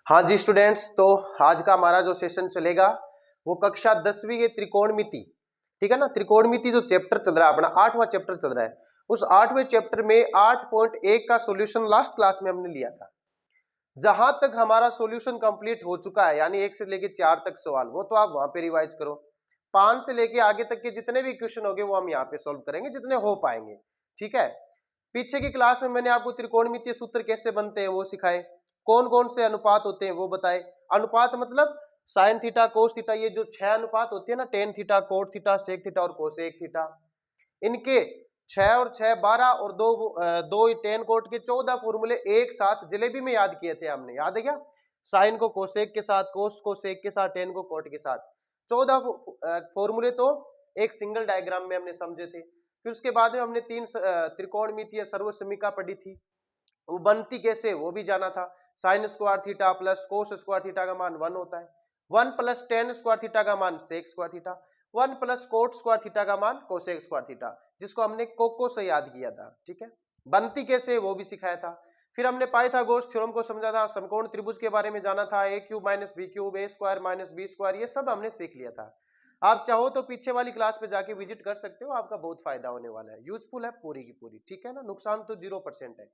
हाँ जी स्टूडेंट्स, तो आज का हमारा जो सेशन चलेगा वो कक्षा 10वीं के त्रिकोणमिति, ठीक है ना। त्रिकोणमिति जो चैप्टर चल रहा है अपना 8वां चैप्टर चल रहा है, उस 8वें चैप्टर में 8.1 का सॉल्यूशन लास्ट क्लास में हमने लिया था। जहां तक हमारा सॉल्यूशन कंप्लीट हो चुका है, यानी 1 से लेके 4 तक सवाल, वो तो आप वहां पे रिवाइज करो। 5 से लेके आगे तक के जितने भी क्वेश्चन होंगे वो हम यहाँ पे सॉल्व करेंगे जितने हो पाएंगे, ठीक है। पीछे की क्लास में मैंने आपको त्रिकोणमितीय सूत्र कैसे बनते हैं वो सिखाए, कौन कौन से अनुपात होते हैं वो बताए। अनुपात मतलब साइन थीटा, कोस थीटा, ये जो 6 अनुपात होते हैं ना, tan theta, cot theta, sec theta और कोसेक थीटा, इनके 6 और 6 12 और दो टेन कोट के 14 फॉर्मूले एक साथ जलेबी में याद किए थे हमने, याद है क्या। साइन को कोसेक के साथ, कोस को सेक के साथ, टेन को कोट के साथ, 14 फॉर्मूले तो एक सिंगल डायग्राम में हमने समझे थे। फिर उसके बाद में हमने 3 त्रिकोणमितीय सर्वसमीका पढ़ी थी, वो बनती कैसे वो भी जाना था। Sine square theta plus cos square theta का मान 1 होता है, 1 प्लस टेन स्क्वायर थीटा का मान sec square theta, 1 plus cot square theta का मान कोसेक स्क्वायर थीटा, जिसको हमने कोको से याद किया था, ठीक है। बनती कैसे वो भी सिखाया था। फिर हमने पाइथागोरस थ्योरम को समझा था, समकोण त्रिभुज के बारे में जाना था, ए क्यूब माइनस बी क्यूब, ए स्क्वायर माइनस बी स्क्वायर, ये सब हमने सीख लिया था। आप चाहो तो पीछे वाली क्लास पे जाके विजिट कर सकते हो, आपका बहुत फायदा होने वाला है, यूजफुल है पूरी की पूरी, ठीक है ना। नुकसान तो 0% है।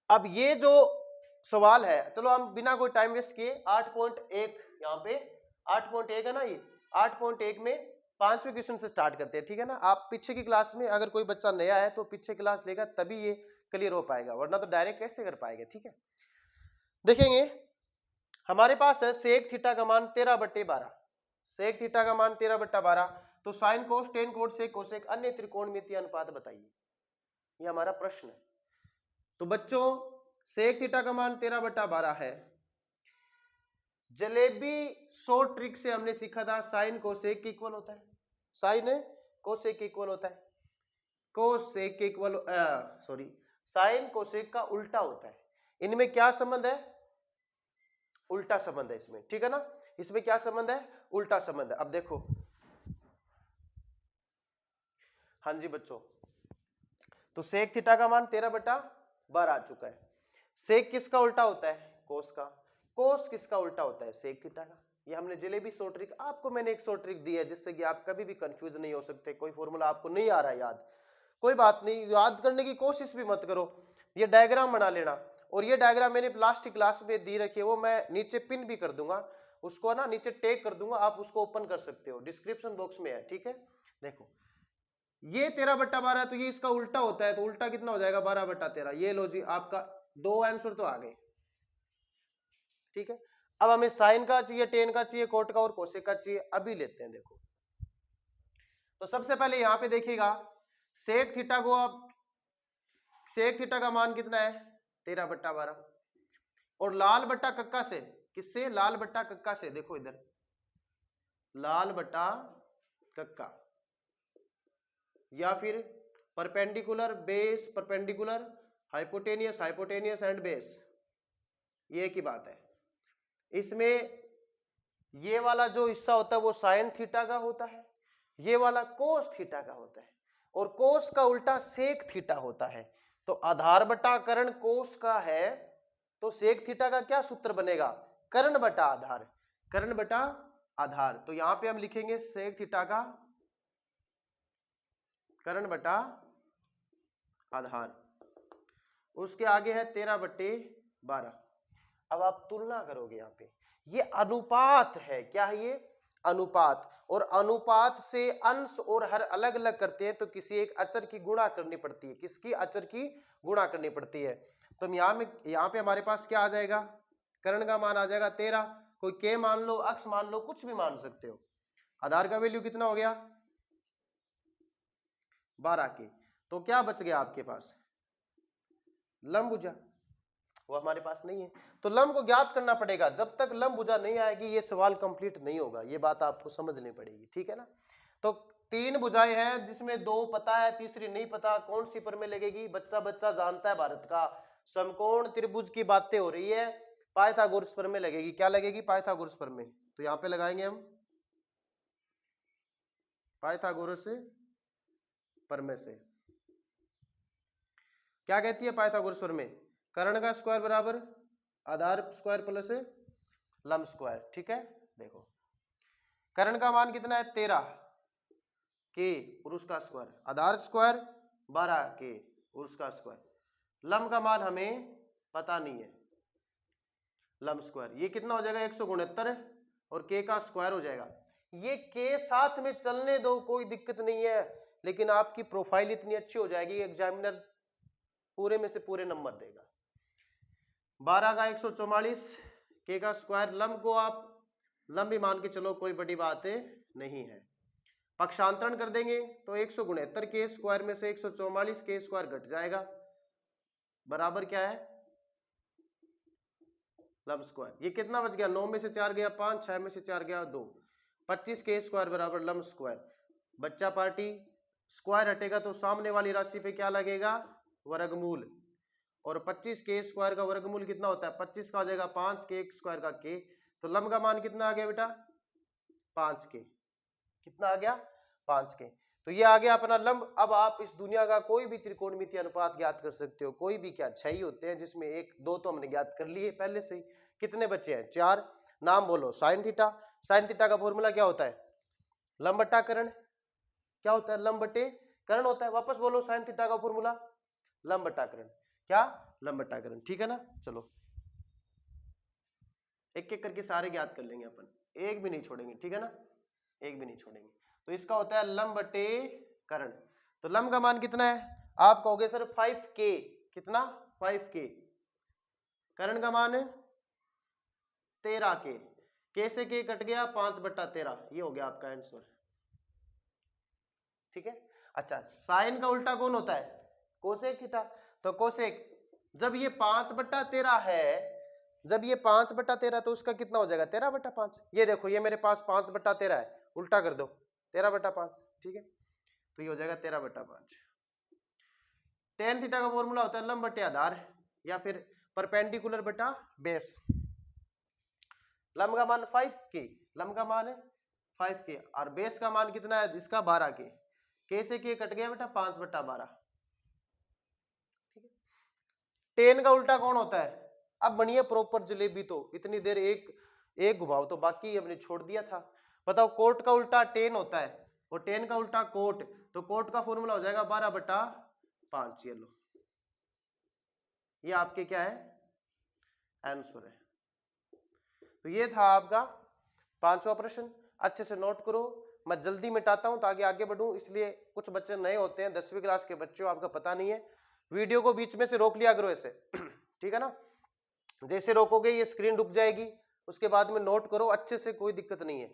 अब ये जो सवाल है, चलो हम बिना कोई टाइम वेस्ट किए 8.1, यहाँ पे 8.1 है ना, ये 8.1 में 5वें क्वेश्चन से स्टार्ट करते हैं, ठीक है ना। आप पीछे की क्लास में अगर कोई बच्चा नया है तो पीछे क्लास लेगा तभी ये क्लियर हो पाएगा, वरना तो डायरेक्ट कैसे कर पाएगा, ठीक है। देखेंगे हमारे पास है सेक थीटा का मान 13/12, सेक थीटा का मान 13/12, तो sine cos tan cot sec cosec अन्य त्रिकोणमितीय अनुपात बताइए, ये हमारा प्रश्न है। तो बच्चों सेक थीटा का मान 13/12 है। जलेबी शॉर्ट ट्रिक से हमने सीखा था साइन कोसेक के इक्वल होता है, साइन कोसेक के इक्वल होता है, कोसेक के इक्वल सॉरी साइन कोसेक का उल्टा होता है। इनमें क्या संबंध है, उल्टा संबंध है इसमें, ठीक है ना। इसमें क्या संबंध है, उल्टा संबंध है। अब देखो, हाँ जी बच्चों, तो सेक थीटा का मान 13/12 आ चुका है। सेक किसका उल्टा होता है, कोस का। कोस किसका उल्टा होता है, सेक थीटा का। ये हमने जलेबी शॉर्ट ट्रिक, आपको मैंने एक शॉर्ट ट्रिक दी है जिससे कि आप कभी भी कंफ्यूज नहीं हो सकते। कोई फॉर्मूला आपको नहीं आ रहा है याद, कोई बात नहीं, याद करने की कोशिश भी मत करो, ये डायग्राम बना लेना। और ये डायग्राम मैंने लास्ट क्लास में दी रखी है, वो मैं नीचे पिन भी कर दूंगा, उसको ना नीचे टैग कर दूंगा, आप उसको ओपन कर सकते हो, डिस्क्रिप्शन बॉक्स में है, ठीक है। देखो ये 13/12, तो ये इसका उल्टा होता है, तो उल्टा कितना हो जाएगा 12/13। ये लो जी, आपका 2 आंसर तो आ गए, ठीक है। अब हमें साइन का चाहिए, टेन का चाहिए, कोट का और कोसेक का चाहिए, अभी लेते हैं। देखो तो सबसे पहले यहां पे देखिएगा, सेक थीटा को आप, सेक थीटा का मान कितना है 13/12, और लाल बट्टा कक्का से, किससे, लाल बट्टा कक्का से, देखो इधर लाल बट्टा कक्का, या फिर perpendicular base, perpendicular hypotenuse, hypotenuse and base, ये की बात है। इसमें ये वाला जो हिस्सा होता है वो साइन थीटा का होता है, ये वाला कोस थीटा का होता है, और कोस का उल्टा सेक थीटा होता है। तो आधार बटा कर्ण कोस का है, तो सेक थीटा का क्या सूत्र बनेगा, कर्ण बटा आधार, कर्ण बटा आधार। तो यहां पे हम लिखेंगे सेक थीटा का कर्ण बटा आधार, उसके आगे है 13/12। अब आप तुलना करोगे, यहाँ पे ये अनुपात है, क्या है ये, अनुपात, और अनुपात से अंश और हर अलग अलग करते हैं, तो किसी एक अचर की गुणा करनी पड़ती है, किसकी, अचर की गुणा करनी पड़ती है। तो यहाँ पे हमारे पास क्या आ जाएगा, कर्ण का मान आ जाएगा 13, कोई के मान लो, अक्ष मान लो, कुछ भी मान सकते हो। आधार का वैल्यू कितना हो गया 12 के, तो क्या बच गया आपके पास, लंब भुजा, वो हमारे पास नहीं है, तो लंब को ज्ञात करना पड़ेगा। जब तक लंब भुजा नहीं आएगी ये सवाल कंप्लीट नहीं होगा, ये बात आपको समझनी पड़ेगी, ठीक है ना। तो 3 भुजाएं हैं जिसमें 2 पता है, तीसरी नहीं पता, कौन सी पर में लगेगी, बच्चा बच्चा जानता है, भारत का समकोण त्रिभुज की बातें हो रही है, पाइथागोरस पर में लगेगी, क्या लगेगी, पाइथागोरस पर में। तो यहाँ पे लगाएंगे हम पाइथागोरस पर में से, क्या कहती है पाइथागोरस पर में, कर्ण का स्क्वायर बराबर आधार स्क्वायर प्लस लंब स्क्वायर, ठीक है। देखो कर्ण का मान कितना है 13 के और उसका स्क्वायर, आधार स्क्वायर 12 के और उसका स्क्वायर, लंब का मान हमें पता नहीं है, लंब स्क्वायर ये कितना हो जाएगा 169 और के का स्क्वायर हो जाएगा। ये के साथ में चलने दो, कोई दिक्कत नहीं है, लेकिन आपकी प्रोफाइल इतनी अच्छी हो जाएगी एग्जामिनर पूरे में से पूरे नंबर देगा। 12 का 144 के का स्क्वायर, लंब को आप लंब ही मान के चलो, कोई बड़ी बात नहीं है। पक्षांतरण कर देंगे तो 169 के स्क्वायर में से 144 के स्क्वायर घट जाएगा, बराबर क्या है लंब स्क्वायर। ये कितना बच गया 9 में से 4 गया 5, 6 में से 4 गया 2, 25 के स्क्वायर बराबर लंब स्क्वायर। बच्चा पार्टी स्क्वायर हटेगा तो सामने वाली राशि पे क्या लगेगा वर्गमूल, और 25 के स्क्वायर का वर्गमूल कितना होता है 25 का हो जाएगा 5 के स्क्वायर का के, तो लंब का मान कितना आ गया बेटा 5 के, कितना आ गया 5 के। तो ये आ गया अपना लंब। अब आप इस दुनिया का कोई भी त्रिकोणमितीय अनुपात ज्ञात कर सकते हो, कोई भी, क्या 6 ही होते हैं, जिसमें 1 2 तो हमने ज्ञात कर लिए पहले से ही। कितने बचे हैं 4। नाम बोलो साइन थीटा, साइन थीटा का फॉर्मूला क्या होता है लंब बटा कर्ण, क्या होता है लंब बटे कर्ण होता है। वापस बोलो साइन थीटा का फॉर्मूला लंब बटा कर्ण, क्या लंब बटा कर्ण, ठीक है ना। चलो एक एक करके सारे ज्ञात कर लेंगे अपन, एक भी नहीं छोड़ेंगे, ठीक है ना, एक भी नहीं छोड़ेंगे। तो इसका होता है लंब बटे कर्ण। तो लंब का मान कितना है आप कहोगे सर 5k, कितना 5k, कर्ण का मान 13k, के से के कट गया 5/13, ये हो गया आपका आंसर, ठीक है। अच्छा साइन का उल्टा कौन होता है कोसेक थीटा, तो कोसेक जब ये 5/13 है, जब ये 5/13 तो उसका कितना हो जाएगा 13/5। ये देखो ये मेरे पास 5/13 है, उल्टा कर दो 13/5, ठीक है, तो ये हो जाएगा 13/5। टेन थीटा का फॉर्मूला होता है लंब बटे आधार या फिर परपेंडिकुलर बटा बेस। लंब का मान 5k, लंब का मान है 5k और बेस का मान कितना है इसका 12k, के से के कट गया बेटा 5/12, ठीक है। टेन का उल्टा कौन होता है, अब बनिए प्रॉपर जलेबी, तो इतनी देर एक घुमाओ तो बाकी हमने छोड़ दिया था। बताओ कोट का उल्टा टेन होता है और टेन का उल्टा कोट, तो कोट का फॉर्मूला हो जाएगा 12/5। ये लो, ये आपके क्या है आंसर है। तो ये था आपका 5वां प्रश्न, अच्छे से नोट करो। मैं जल्दी मिटाता हूं ताकि आगे बढ़ूं, इसलिए कुछ बच्चे नए होते हैं 10वीं क्लास के बच्चों, आपका पता नहीं है, वीडियो को बीच में से रोक लिया करो ऐसे ठीक है ना, जैसे रोकोगे ये स्क्रीन रुक जाएगी, उसके बाद में नोट करो अच्छे से, कोई दिक्कत नहीं है।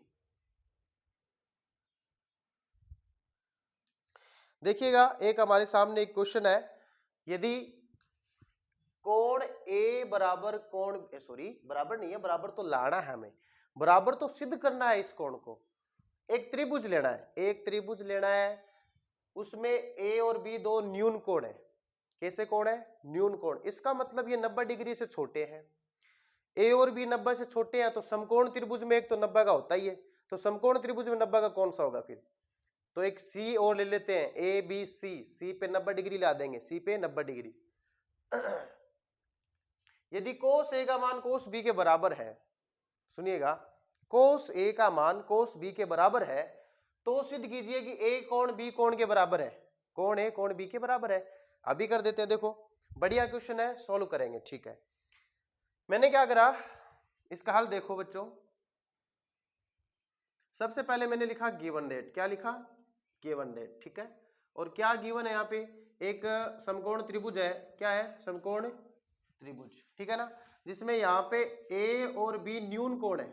देखिएगा एक हमारे सामने एक क्वेश्चन है, यदि कोण ए बराबर कोण सॉरी बराबर नहीं है, बराबर तो लाना है हमें, बराबर तो सिद्ध करना है इस कोण को। एक त्रिभुज लेना है, एक त्रिभुज लेना है, उसमें ए और बी दो न्यून कोण है। कैसे कोण है न्यून कोण, इसका मतलब ये 90 डिग्री से छोटे हैं। ए और बी 90 से छोटे हैं, तो समकोण त्रिभुज में एक तो 90 का होता ही है, तो समकोण त्रिभुज में 90 का कौन सा होगा फिर, तो एक सी और ले लेते हैं, ए बी सी, सी पे 90 डिग्री ला देंगे, सी पे 90 डिग्री यदि कोस ए का मान कोस बी के बराबर है, सुनिएगा, कोस ए का मान कोस बी के बराबर है, तो सिद्ध कीजिए कि ए कोण बी कोण के बराबर है, कोण ए कोण बी के बराबर है। अभी कर देते हैं, देखो बढ़िया क्वेश्चन है, सॉल्व करेंगे, ठीक है। मैंने क्या करा, इसका हल देखो बच्चों, सबसे पहले मैंने लिखा गिवन दैट, क्या लिखा गिवन दैट, ठीक है। और क्या गिवन है यहाँ पे, एक समकोण त्रिभुज है, क्या है समकोण त्रिभुज, ठीक है ना, जिसमें यहाँ पे ए और बी न्यून कोण है,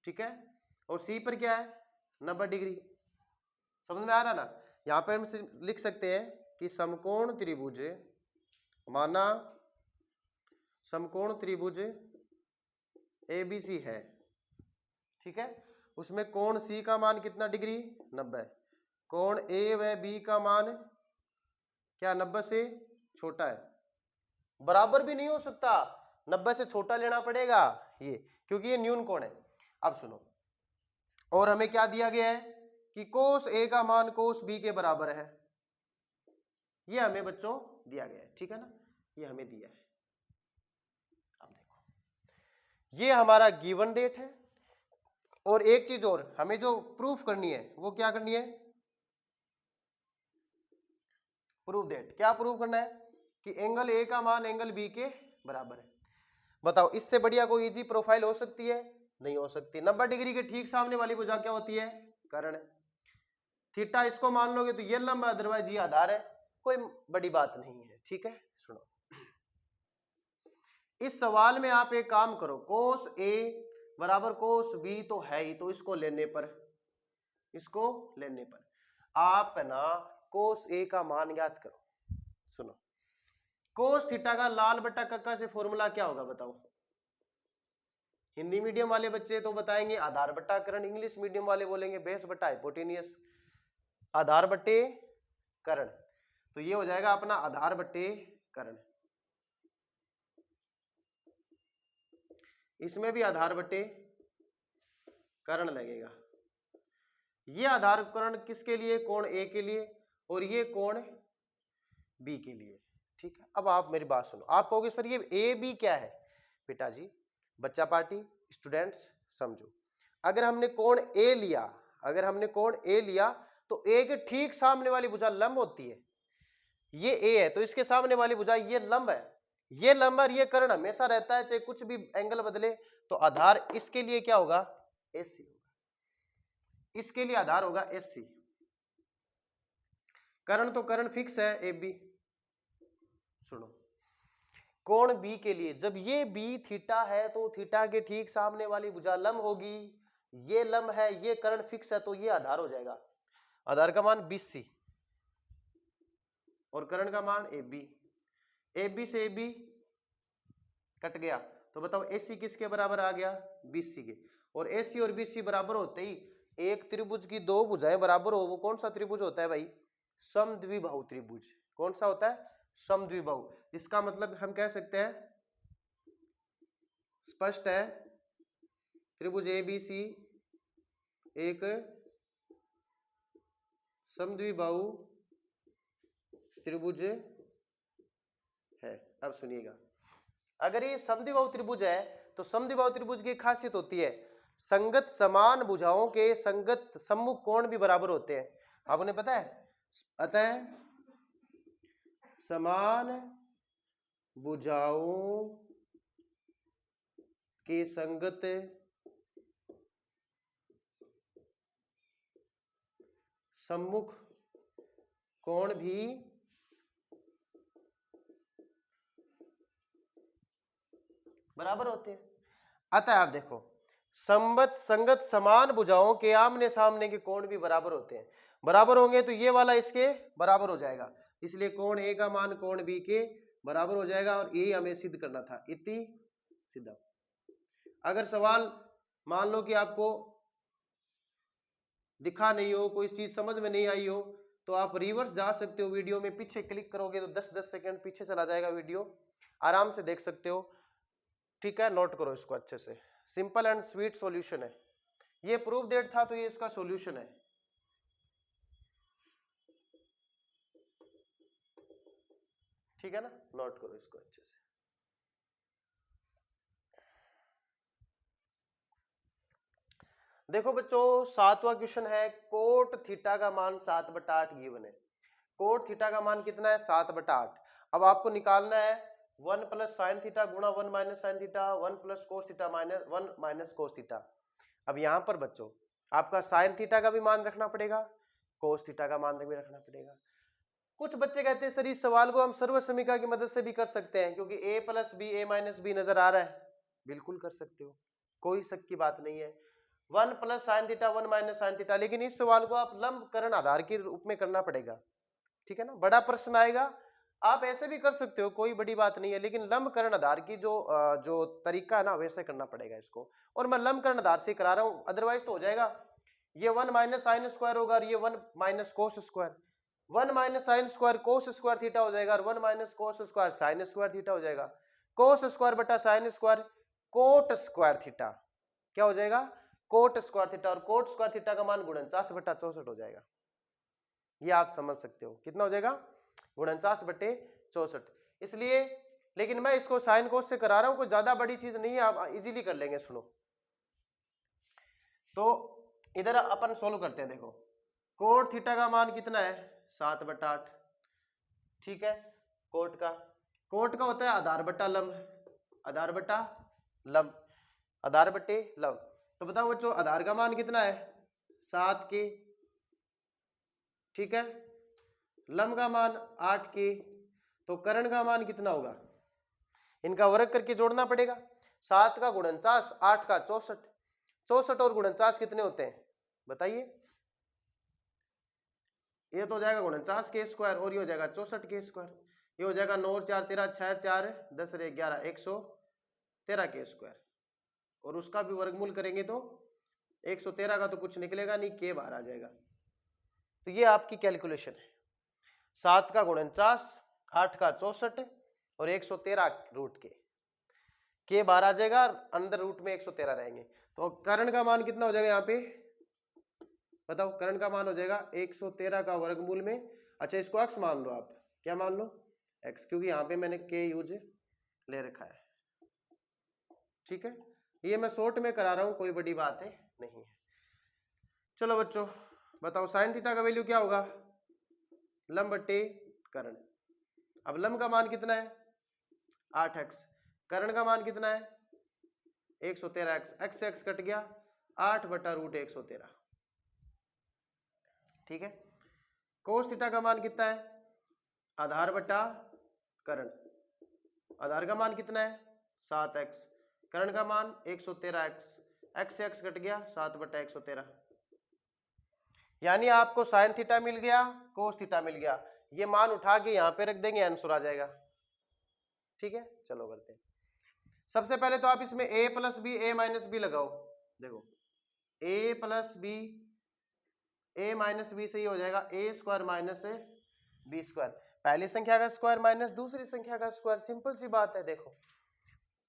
ठीक है, और सी पर क्या है 90 डिग्री, समझ में आ रहा ना। यहाँ पे हम लिख सकते हैं कि समकोण त्रिभुज, माना समकोण त्रिभुज एबीसी है, ठीक है, उसमें कोण सी का मान कितना डिग्री 90, कोण ए व बी का मान क्या 90 से छोटा है, बराबर भी नहीं हो सकता, 90 से छोटा लेना पड़ेगा ये, क्योंकि ये न्यून कोण है। अब सुनो, और हमें क्या दिया गया है कि कोस ए का मान कोस बी के बराबर है, ये हमें बच्चों दिया गया है, ठीक है ना, ये हमें दिया है। ये हमारा गिवन डेट है। और एक चीज और हमें जो प्रूफ करनी है वो क्या करनी है, प्रूफ डेट। क्या प्रूफ करना है कि एंगल ए का मान एंगल बी के बराबर है। बताओ इससे बढ़िया कोई इजी प्रोफाइल हो सकती है? नहीं हो सकती। 90 डिग्री के ठीक सामने वाली भुजा क्या होती है? कर्ण। थीटा इसको मान लोगे तो ये लंब है, अदरवाइज ये आधार है, कोई बड़ी बात नहीं है। ठीक है, सुनो इस सवाल में आप एक काम करो, कोस ए बराबर कोस बी तो है ही, तो इसको लेने पर आप ना कोस ए का मान ज्ञात करो। सुनो कोस थीटा का लाल बट्टा कक्का से फॉर्मूला क्या होगा बताओ? हिंदी मीडियम वाले बच्चे तो बताएंगे आधार बट्टा कर्ण, इंग्लिश मीडियम वाले बोलेंगे बेस बट्टा हाइपोटेनियस। आधार बट्टे कर्ण, तो ये हो जाएगा अपना आधार बट्टे कर्ण। इसमें भी आधार बट्टे कर्ण लगेगा। ये आधार कर्ण किसके लिए? कोण ए के लिए, और ये कोण बी के लिए। ठीक है, अब आप मेरी बात सुनो। आप कहोगे सर ये ए बी क्या है? बेटा जी, बच्चा पार्टी, स्टूडेंट्स समझो, अगर हमने कोण ए लिया तो ए के ठीक सामने वाली भुजा लंब होती है। ये ए है तो इसके सामने वाली भुजा ये लंब है, ये लंब और ये कर्ण हमेशा रहता है, चाहे कुछ भी एंगल बदले। तो आधार इसके लिए क्या होगा? एसी होगा। इसके लिए आधार होगा एसी। कर्ण तो कर्ण फिक्स है ए बी। सुनो कोण बी के लिए, जब ये बी थीटा है तो थीटा के ठीक सामने वाली भुजा लंब होगी, ये लंब है, ये कर्ण फिक्स है, तो ये आधार हो जाएगा। आधार का मान BC और कर्ण का मान AB। AB से AB कट गया, तो बताओ AC किसके बराबर आ गया? BC के। और AC और BC बराबर होते ही एक त्रिभुज की दो भुजाएं बराबर हो, वो कौन सा त्रिभुज होता है भाई? समद्विबाहु त्रिभुज। कौन सा होता है? समद्विबाहु। इसका मतलब हम कह सकते हैं, स्पष्ट है, त्रिभुज ABC एक समद्विबाहु त्रिभुज है। अब सुनिएगा, अगर ये समद्विबाहु त्रिभुज है तो समद्विबाहु त्रिभुज की खासियत होती है संगत समान भुजाओं के संगत सम्मुख कोण भी बराबर होते हैं। आपने पता है, अतः समान भुजाओं के संगत सम्मुख कोण भी बराबर होते हैं। अतः आप देखो, संगत समान भुजाओं के आमने सामने के कोण भी बराबर होते हैं। बराबर होंगे तो ये वाला इसके बराबर हो जाएगा, इसलिए कोण ए का मान कोण बी के बराबर हो जाएगा, और यही हमें सिद्ध करना था। इति सिद्ध। अगर सवाल मान लो कि आपको दिखा नहीं हो, कोई चीज समझ में नहीं आई हो, तो आप रिवर्स जा सकते हो, वीडियो में पीछे क्लिक करोगे तो 10-10 सेकंड पीछे चला जाएगा वीडियो, आराम से देख सकते हो। ठीक है, नोट करो इसको अच्छे से, सिंपल एंड स्वीट सॉल्यूशन है। ये प्रूफ डेट था तो ये इसका सॉल्यूशन है। ठीक है ना, नोट करो इसको अच्छे से। देखो बच्चों, 7वां क्वेश्चन है, कोट थीटा का मान 7/8 गिवन है। कोट थीटा का मान कितना है? 7/8। अब आपको निकालना है 1 प्लस साइन थीटा गुणा 1 minus sine theta, 1 plus cos theta minus 1 minus cos theta. अब यहां पर बच्चों आपका साइन थीटा का भी मान रखना पड़ेगा, कोस थीटा का मान भी रखना पड़ेगा। कुछ बच्चे कहते हैं सर इस सवाल को हम सर्व समीकरण की मदद से भी कर सकते हैं, क्योंकि a plus B A minus B नजर आ रहा है। बिल्कुल कर सकते हो, कोई शक की बात नहीं है। 1 plus sine theta 1 minus sine theta, लेकिन इस सवाल को आप लंब कर्ण आधार के रूप में करना पड़ेगा। ठीक है ना, बड़ा प्रश्न आएगा, आप ऐसे भी कर सकते हो, कोई बड़ी बात नहीं है, लेकिन लंब कर्ण आधार की जो तरीका है ना वैसे करना पड़ेगा इसको। और मैं लंब कर्ण आधार से करा रहा हूं, अदरवाइज तो हो जाएगा ये 1 माइनस साइन स्क्वायर होगा और ये 1 minus cos square, 1 minus sine square cos square theta हो जाएगा, और 1 minus cos square sine square theta हो जाएगा। कोस स्क्वायर बटा sine square coat square theta क्या हो जाएगा? कोट स्क्वायर थीटा, और कोट स्क्वायर थीटा का मान 49/64 हो जाएगा। ये आप समझ सकते हो, कितना हो जाएगा? 49/64। इसलिए लेकिन मैं इसको साइन कोस से करा रहा हूं, कोई ज्यादा बड़ी चीज नहीं है, आप इजीली कर लेंगे। सुनो तो इधर अपन सोल्व करते हैं। देखो कोट थीटा का मान कितना है 7/8, ठीक है। कोट का होता है आधार बटा लंब, आधार बटा लंब, आधार बटे लंब। तो बताओ बच्चों आधार का मान कितना है 7 के, ठीक है। लंब का मान 8 के, तो कर्ण का मान कितना होगा, इनका वर्ग करके जोड़ना पड़ेगा। 7 का गुणनचास 8 का 64, 64 और गुणनचास कितने होते हैं बताइए। ये तो हो जाएगा 49 के स्क्वायर और ये हो जाएगा 64 के स्क्वायर। ये हो जाएगा 9 और 4 13, 6 4 10 11 113 के स्क्वायर। और उसका भी वर्गमूल करेंगे तो 113 का तो कुछ निकलेगा नहीं, के बाहर आ जाएगा। तो ये आपकी कैलकुलेशन है। 7 का गुणनचास 8 का 64 और 113 रूट के बाहर आ जाएगा, अंदर रूट में 113 रहेंगे। तो कर्ण का मान कितना हो जाएगा यहाँ पे बताओ, कर्ण का मान हो जाएगा 113 का वर्गमूल में, अच्छा इसको x मान लो आप, क्या मान लो x, क्योंकि यहाँ पे मैंने k यूज ले रखा है, ठीक है। ये मैं शॉर्ट में करा रहा हूँ, कोई बड़ी बात है नहीं है। चलो बच्चों बताओ साइन थीटा का वैल्यू क्या होगा, लंब बटे कर्ण। अब लंब का मान कितना है 8x, कर्ण का मान कितना है 113x, x से x कट गया 8/√113, ठीक है। कोस थीटा का मान कितना है आधार बटा कर्ण, आधार का मान कितना है 7x, कर्ण का मान 113x, x से x कट गया 7/113, यानी आपको साइन थीटा मिल गया, कोस थीटा मिल गया। ये मान उठा के यहाँ पे रख देंगे, आंसर आ जाएगा, ठीक है। चलो करते हैं। सबसे पहले तो आप इसमें a + b a - b लगाओ। देखो a + b a - b से ये हो जाएगा a² - b², पहली संख्या का स्क्वायर माइनस दूसरी संख्या का स्क्वायर, सिंपल सी बात है। देखो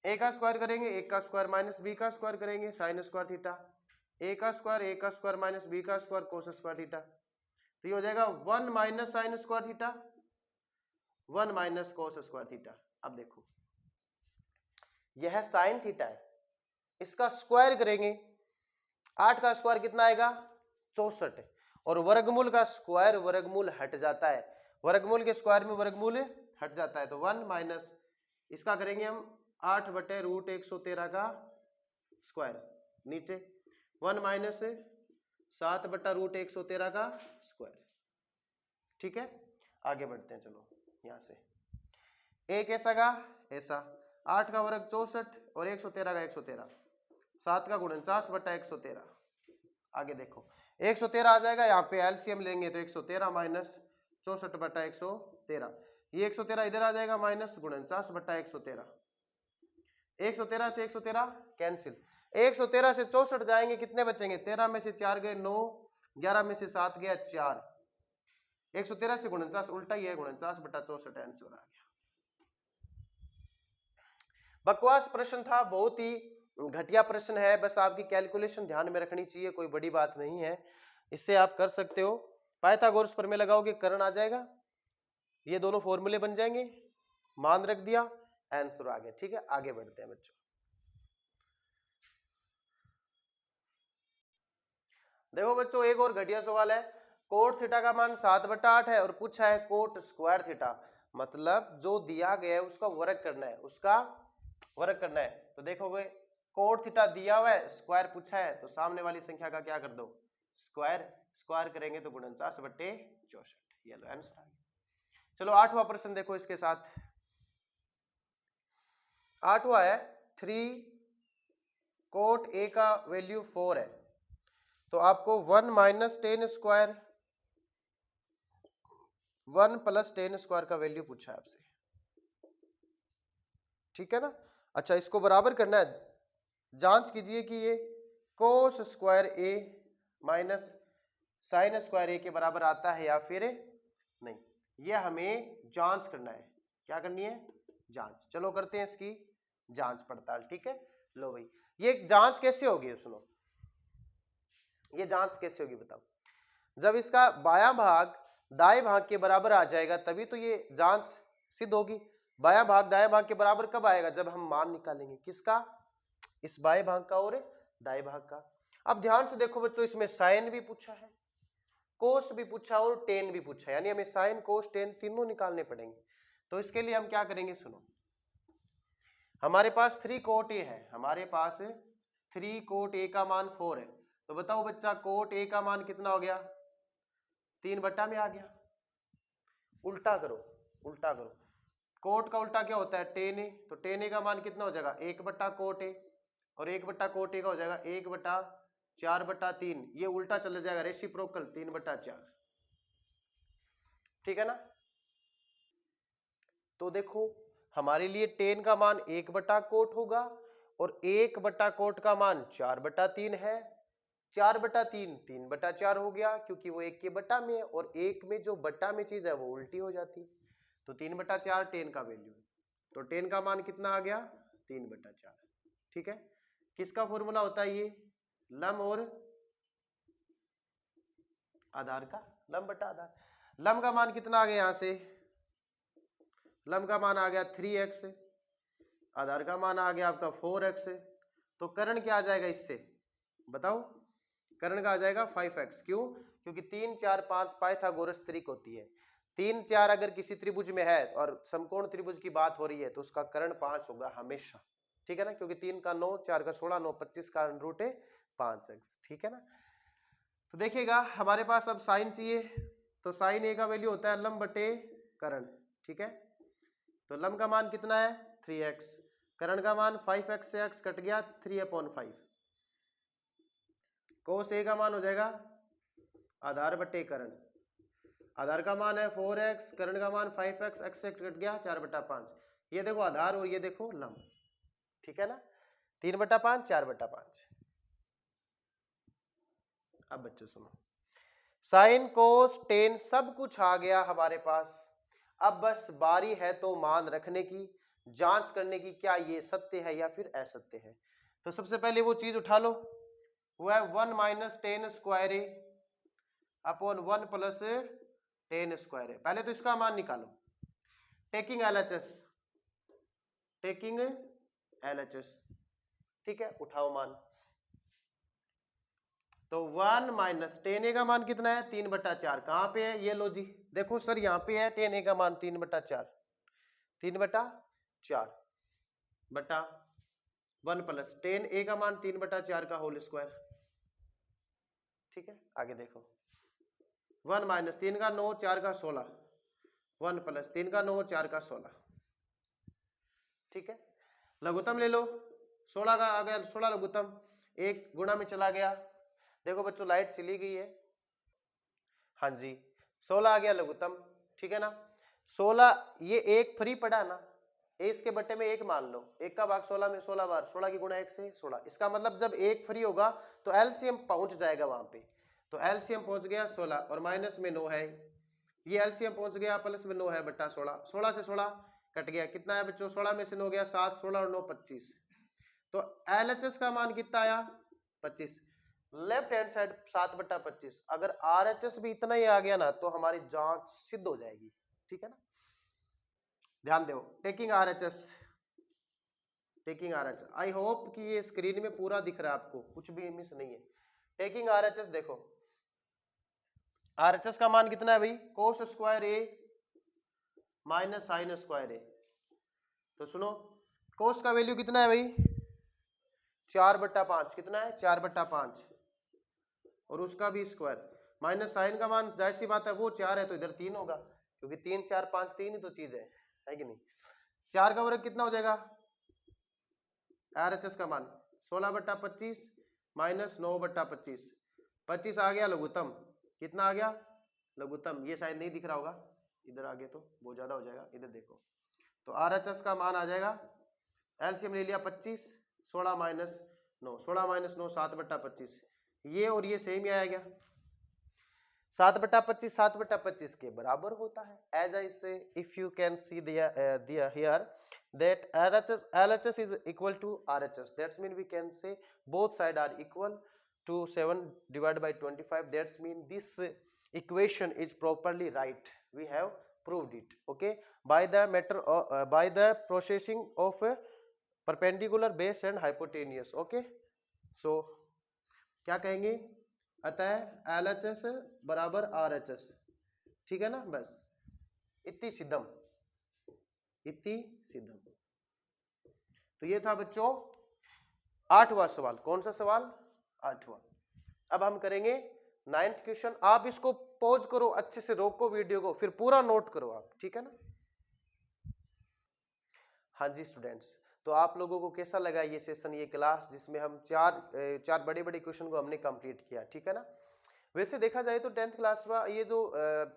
a का स्क्वायर करेंगे, a का स्क्वायर माइनस b का स्क्वायर करेंगे, साइन स्क्वायर थीटा, a का स्क्वायर माइनस b का स्क्वायर कोस स्क्वायर थीटा। तो ये हो जाएगा 1 - sine square theta 1 - cos square theta. अब देखो यह साइन थीटा है, इसका स्क्वायर करेंगे, 8 का स्क्वायर कितना आएगा 64, और वर्गमूल का स्क्वायर वर्गमूल हट जाता है, वर्गमूल के स्क्वायर में वर्गमूल हट जाता है। तो 1 - इसका करेंगे हम 8/√113 का स्क्वायर, नीचे 1 - 7/√113 का स्क्वायर, ठीक है। आगे बढ़ते हैं, चलो यहां से a कैसा का ऐसा, 8 का वर्ग 64 और 113 का 113, 7 का 49/113। आगे देखो 113 आ जाएगा, यहाँ पे एलसीएम लेंगे तो 113 माइनस 64/113, ये 113 इधर आ जाएगा माइनस 49/113, 113 से 113 कैंसिल, 113 से 64 जाएंगे, कितने बचेंगे 13 में से 4 गए 9, 11 में से 7 गया 4, 113 से 49 उल्टा ही है, 49/64 आंसर आ गया। बकवास प्रश्न था, बहुत ही घटिया प्रश्न है, बस आपकी कैलकुलेशन ध्यान में रखनी चाहिए, कोई बड़ी बात नहीं है, इससे आप कर सकते हो। पाइथागोरस प्रमेय लगाओगे कर्ण आ जाएगा, ये दोनों फॉर्मूले बन जाएंगे, मान रख दिया आंसर आ गया, ठीक है। आगे बढ़ते हैं बच्चों। देखो बच्चों एक और घटिया सवाल है, कोट थीटा का मान 7/8 है और पूछा है कोट स्क्वायर थीटा, मतलब जो दिया गया है उसका वर्ग करना है, उसका वर्ग करना है। तो देखोगे कोट थीटा दिया हुआ है, स्क्वायर पूछा है, तो सामने वाली संख्या का क्या कर दो स्क्वायर, स्क्वायर करेंगे तो 49/64, ये लो आंसर आ गया। चलो 8वां प्रश्न देखो इसके साथ, 8वां है 3 कोट ए का वैल्यू 4 है, तो आपको 1 - 10 स्क्वायर 1 + 10 स्क्वायर का वैल्यू पूछा है आपसे, ठीक है ना। अच्छा इसको बराबर करना है, जांच कीजिए कि ये कोस स्क्वायर ए माइनस साइन स्क्वायर ए के बराबर आता है या फिर नहीं, ये हमें जांच करना है। क्या करनी है जांच, चलो करते हैं इसकी जांच पड़ताल, ठीक है। लो भाई ये जांच कैसे होगी, सुनो ये जांच कैसे होगी बताओ, जब इसका बायां भाग दाएं भाग के बराबर आ जाएगा तभी तो ये जांच सिद्ध होगी। बायां भाग दाएं भाग के बराबर कब आएगा? जब हम मान निकालेंगे। किसका? इस बाएं भाग का और दाएं भाग का। अब ध्यान से देखो बच्चों, इसमें साइन भी पूछा है, कोस भी पूछा और टेन भी पूछा, यानी हमें साइन कोस टेन तीनों निकालने पड़ेंगे। तो इसके लिए हम क्या करेंगे, सुनो, हमारे पास 3 कोट ए है, हमारे पास 3 कोट ए का मान 4 है। तो बताओ बच्चा, कोट ए का मान कितना हो गया? 3 बट्टा में आ गया। उल्टा करो, उल्टा करो, कोट का उल्टा क्या होता है? टेन ए। तो टेन ए का मान कितना हो जाएगा? 1 बट्टा कोट ए, और 1 बट्टा कोट ए का हो जाएगा 1 बट्टा 4 बट्टा 3। ये उल्टा चला जाएगा, रेसिप्रोकल 3 बट्टा 4। ठीक है ना? तो देखो हमारे लिए टेन का मान 1 बट्टा कोट होगा, और 1 बट्टा कोट का मान 4 बट्टा 3 है। 4 बट्टा 3 3 बट्टा 4 हो गया, क्योंकि वो 1 के बट्टा में है, और 1 में जो बट्टा में चीज है वो उल्टी हो जाती है। तो 3 बट्टा 4 टेन का वैल्यू है। तो टेन का मान कितना आ गया? 3 बट्टा 4। ठीक है? किसका फॉर्मूला होता है ये? लम और आधार का, लम बट्टा आधार। लम का मान कितना आ गया? यहां से लम का मान आ गया 3x, आधार का मान आ गया आपका 4x। तो कर्ण क्या आ जाएगा इससे? बताओ, कर्ण का आ जाएगा 5x। क्यों? क्योंकि 3 4 5 पाइथागोरस त्रिक होती है। 3 4 अगर किसी त्रिभुज में है और समकोण त्रिभुज की बात हो रही है तो उसका कर्ण 5 होगा हमेशा। ठीक है ना? क्योंकि 3 का 9, 4 का 16, 9 25 का रूट है 5x। ठीक है ना? तो देखिएगा हमारे पास अब साइन चाहिए, तो साइन ए का वैल्यू होता है लम बटे कर्ण। ठीक है? तो लम का मान कितना है? 3x, कर्ण का मान 5x से x कट गया 3/5। कोस ए का मान हो जाएगा आधार बटे कर्ण, आधार का मान है 4x, कर्ण का मान 5x, x से कट गया 4/5। ये देखो आधार और ये देखो लंब। ठीक है ना? 3/5 4/5। अब बच्चों सुनो, साइन कोस टेन सब कुछ आ गया हमारे पास। अब बस बारी है तो मान रखने की, जांच करने की क्या ये सत्य है या फिर असत्य है। तो सबसे पहले वो चीज उठा लो, वो है 1 माइनस टेन स्क्वायर ए अपॉन 1 प्लस टेन स्क्वायर है। पहले तो इसका मान निकालो, टेकिंग एलएचएस, टेकिंग एलएचएस। ठीक है? उठाओ मान। तो 1 माइनस टेन ए का मान कितना है? 3/4। कहां पे है? ये लो जी, देखो सर यहां पे है टेन ए का मान 3/4, 3/4 बटा 1 प्लस टेन ए का मान 3/4 का होल स्क्वायर। ठीक है? आगे देखो, 1 माइनस 3 का 9, 4 का 16, 1 प्लस 3 का 9, 4 का 16। ठीक है? लघुत्तम ले लो, 16 का आ गया 16 लघुत्तम, 1 गुणा में चला गया। देखो बच्चों लाइट चली गई है, हाँ जी 16 आ गया लघुत्तम। ठीक है ना? 16, ये 1 फ्री पड़ा ना, इसके बट्टे में 1 मान लो, 1 का भाग 16 में 16 बार, 16 की गुणा 1 से 16। इसका मतलब जब 1 फ्री होगा तो एलसीएम पहुंच जाएगा वहां पे। तो एलसीएम पहुंच गया 16, और माइनस में 9 है, ये एलसीएम पहुंच गया, प्लस में 9 है बट्टा 16, 16 से 16 कट गया, कितना है बच्चों? 16 में से 9 गया 7, 16 और 9 25। तो एलएचएस का मान कितना आया? 25। Left hand side 7/25। अगर आरएचएस भी इतना ही आ गया ना तो हमारी जांच सिद्ध हो जाएगी। ठीक है ना? ध्यान दो, taking RHS, taking RHS. I hope कि ये स्क्रीन में पूरा दिख रहा है आपको, कुछ भी मिस नहीं है। टेकिंग आरएचएस देखो, आरएचएस का मान कितना है भाई? कोस स्क्वायर ए माइनस साइन स्क्वायर ए। तो सुनो, कोस का वैल्यू कितना है भाई? 4/5। कितना है? 4/5, और उसका भी स्क्वायर, माइनस साइन का मान जाहिर सी बात है वो 4 है तो इधर 3 होगा, क्योंकि 3 4 5 3 ही तो चीज है कि नहीं? 4 का वर्ग कितना हो जाएगा? आरएचएस का मान 16/25 माइनस 9/25, 25 आ गया लघुत्तम। कितना आ गया? लघुत्तम। ये शायद नहीं दिख रहा होगा, इधर आगे तो बहुत ज्यादा हो जाएगा, इधर देखो। तो आरएचएस का मान आ जाएगा, एलसीएम ले लिया 25, 16 माइनस 9, 16 माइनस 9 7/25, ये और ये सेम ही आया गया। 7/25 7/25 के बराबर होता है। एज आई से, if you can see here that LHS is equal to RHS, that's mean we can say both side are equal to 7 divided by 25, that's mean this equation is properly right, we have proved it. Okay, by the processing of perpendicular base and hypotenuse. Okay, so क्या कहेंगे, अतः LHS बराबर RHS, ठीक है ना, बस इति सिद्धम, इति सिद्धम। तो ये था बच्चों 8वां सवाल। कौन सा सवाल? 8वां। अब हम करेंगे 9th क्वेश्चन। आप इसको पॉज करो, अच्छे से रोको वीडियो को, फिर पूरा नोट करो आप, ठीक है ना। हाँ जी स्टूडेंट्स, तो आप लोगों को कैसा लगा ये सेशन, ये क्लास, जिसमें हम चार बड़े बड़े क्वेश्चन को हमने कंप्लीट किया, ठीक है ना। वैसे देखा जाए तो 10th क्लास में ये जो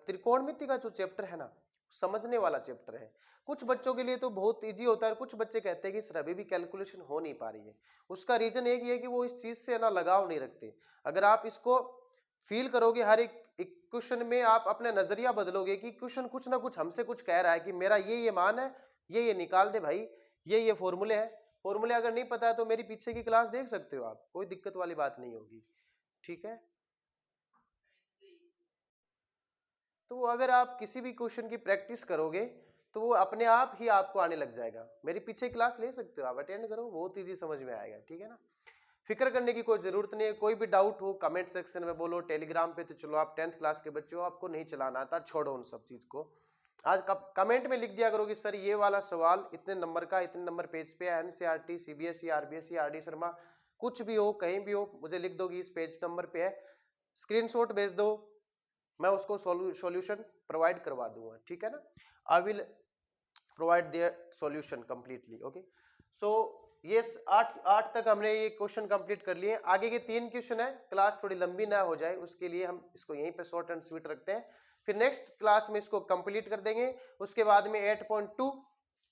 त्रिकोणमिति का जो चैप्टर है ना, समझने वाला चैप्टर है। कुछ बच्चों के लिए तो बहुत इजी होता है, कुछ बच्चे कहते हैं कि सर अभी भी कैलकुलेशन हो नहीं पा रही है। उसका रीजन एक ही है कि वो इस चीज से ना लगाव नहीं रखते। अगर आप इसको फील करोगे, हर एक क्वेश्चन में आप अपना नजरिया बदलोगे कि क्वेश्चन कुछ ना कुछ हमसे कुछ कह रहा है कि मेरा ये मान है, ये निकाल दे भाई, ये फॉर्मूले है। फॉर्मूले अगर नहीं पता है तो मेरी पीछे की क्लास देख सकते हो आप, कोई दिक्कत वाली बात नहीं होगी, ठीक है। तो अगर आप किसी भी क्वेश्चन की प्रैक्टिस करोगे तो वो अपने आप ही आपको आने लग जाएगा। मेरी पीछे क्लास ले सकते हो आप, अटेंड करो, बहुत इजी समझ में आएगा, ठीक है ना। फिक्र करने की कोई जरूरत नहीं है। कोई भी डाउट हो कमेंट सेक्शन में बोलो, टेलीग्राम पे तो चलो आप 10th क्लास के बच्चे हो, आपको नहीं चलाना आता, छोड़ो उन सब चीज को। आज कमेंट में लिख दिया करो कि सर ये वाला सवाल इतने नंबर का, इतने नंबर पेज पे है, NCERT, CBSE, RBSE, RD Sharma, कुछ भी हो, कहीं भी हो, मुझे लिख दो कि इस पेज नंबर पे है, स्क्रीनशॉट भेज दो, मैं उसको सॉल्यूशन प्रोवाइड करवा दूंगा, ठीक है ना। I will provide their solution completely. Okay, so ये 8 तक हमने ये क्वेश्चन कंप्लीट कर लिए। आगे के 3 क्वेश्चन है, क्लास थोड़ी लंबी ना हो जाए उसके लिए हम इसको यहीं पे शॉर्ट एंड स्वीट रखते हैं। फिर नेक्स्ट क्लास में इसको कंप्लीट कर देंगे। उसके बाद में 8.2,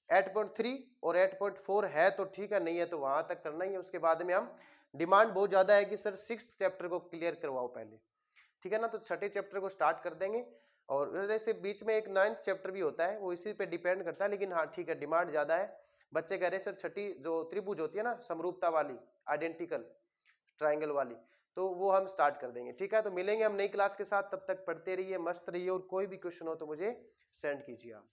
8.3 और 8.4 है तो ठीक है, नहीं है तो वहां तक करना ही है। उसके बाद में हम, डिमांड बहुत ज्यादा है कि सर 6th चैप्टर को क्लियर करवाओ पहले, ठीक है ना। तो 6ठे चैप्टर को स्टार्ट कर देंगे, और जैसे बीच में एक 9th चैप्टर भी होता है, वो इसी पे डिपेंड करता है, लेकिन हाँ ठीक है, डिमांड ज्यादा है। बच्चे कह रहे हैं सर 6ठी जो त्रिभुज होती है ना, समरूपता वाली, आइडेंटिकल ट्राइंगल वाली, तो वो हम स्टार्ट कर देंगे, ठीक है। तो मिलेंगे हम नई क्लास के साथ, तब तक पढ़ते रहिए, मस्त रहिए, और कोई भी क्वेश्चन हो तो मुझे सेंड कीजिए आप।